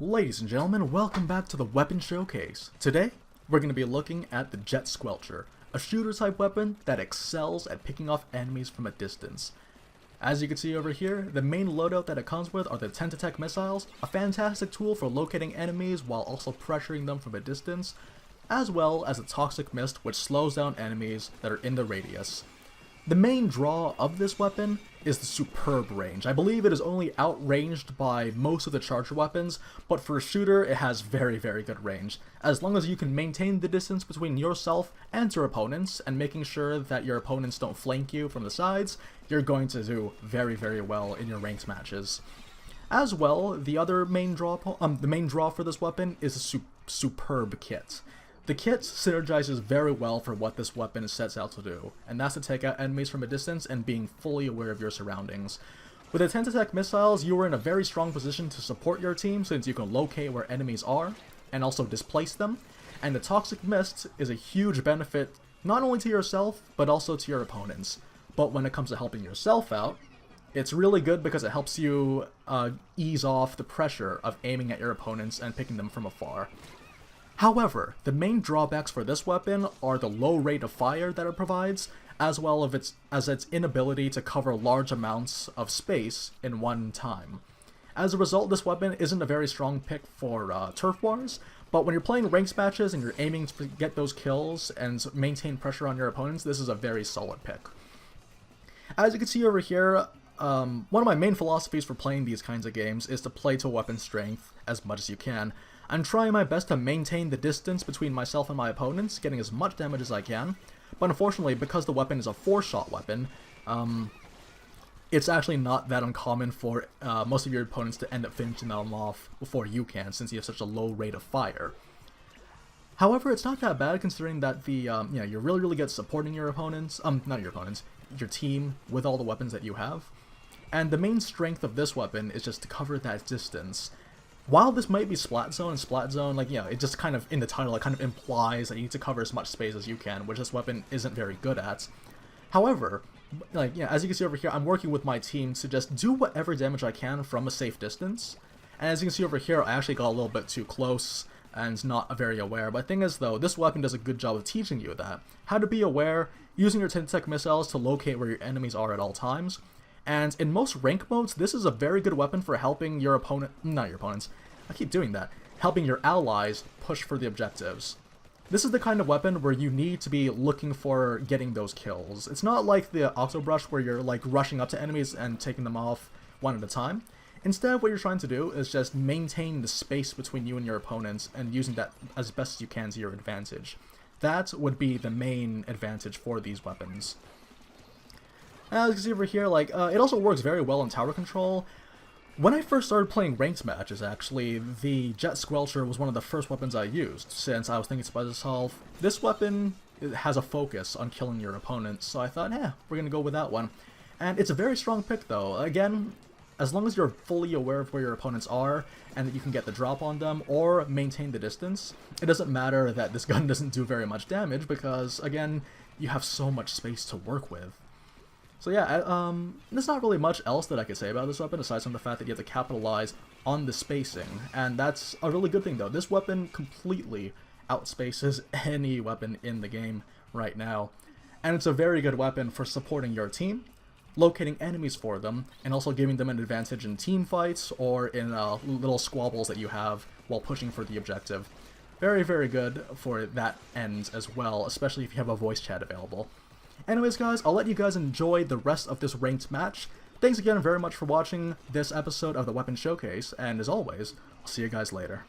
Ladies and gentlemen, welcome back to the Weapon Showcase. Today, we're going to be looking at the Jet Squelcher, a shooter-type weapon that excels at picking off enemies from a distance. As you can see over here, the main loadout that it comes with are the Tentactech missiles, a fantastic tool for locating enemies while also pressuring them from a distance, as well as a Toxic Mist which slows down enemies that are in the radius. The main draw of this weapon is the superb range. I believe it is only outranged by most of the charger weapons, but for a shooter it has very good range. As long as you can maintain the distance between yourself and your opponents, and making sure that your opponents don't flank you from the sides, you're going to do very well in your ranked matches. As well, the other main draw, for this weapon is a superb kit. The kit synergizes very well for what this weapon sets out to do, and that's to take out enemies from a distance and being fully aware of your surroundings. With the Tentactech missiles, you are in a very strong position to support your team since you can locate where enemies are, and also displace them, and the Toxic Mist is a huge benefit not only to yourself, but also to your opponents. But when it comes to helping yourself out, it's really good because it helps you ease off the pressure of aiming at your opponents and picking them from afar. However, the main drawbacks for this weapon are the low rate of fire that it provides, as well as its inability to cover large amounts of space in one time. As a result, this weapon isn't a very strong pick for turf wars, but when you're playing ranked matches and you're aiming to get those kills and maintain pressure on your opponents, this is a very solid pick. As you can see over here, one of my main philosophies for playing these kinds of games is to play to weapon strength as much as you can. I'm trying my best to maintain the distance between myself and my opponents, getting as much damage as I can, but unfortunately, because the weapon is a 4-shot weapon, it's actually not that uncommon for most of your opponents to end up finishing them off before you can, since you have such a low rate of fire. However, it's not that bad considering that the you're really good at supporting your opponents, not your opponents, your team with all the weapons that you have. And the main strength of this weapon is just to cover that distance. While this might be Splat Zone, and Splat Zone, it just kind of, in the title, it kind of implies that you need to cover as much space as you can, which this weapon isn't very good at. However, as you can see over here, I'm working with my team to just do whatever damage I can from a safe distance. And as you can see over here, I actually got a little bit too close and not very aware. But the thing is, though, this weapon does a good job of teaching you that. How to be aware, using your Tentactech missiles to locate where your enemies are at all times. And in most rank modes, this is a very good weapon for helping your opponents, I keep doing that, helping your allies push for the objectives. This is the kind of weapon where you need to be looking for getting those kills. It's not like the Octo Brush where you're rushing up to enemies and taking them off one at a time. Instead, what you're trying to do is just maintain the space between you and your opponents and using that as best as you can to your advantage. That would be the main advantage for these weapons. As you can see over here, it also works very well in tower control. When I first started playing ranked matches, actually, the Jet Squelcher was one of the first weapons I used, since I was thinking to myself, this weapon has a focus on killing your opponents, so I thought, we're gonna go with that one. And it's a very strong pick, though. Again, as long as you're fully aware of where your opponents are, and that you can get the drop on them, or maintain the distance, it doesn't matter that this gun doesn't do very much damage, because, again, you have so much space to work with. So yeah, there's not really much else that I could say about this weapon aside from the fact that you have to capitalize on the spacing, and that's a really good thing though. This weapon completely outspaces any weapon in the game right now, and it's a very good weapon for supporting your team, locating enemies for them, and also giving them an advantage in team fights or in little squabbles that you have while pushing for the objective. Very good for that end as well, especially if you have a voice chat available. Anyways guys, I'll let you guys enjoy the rest of this ranked match. Thanks again very much for watching this episode of the Weapon Showcase, and as always, I'll see you guys later.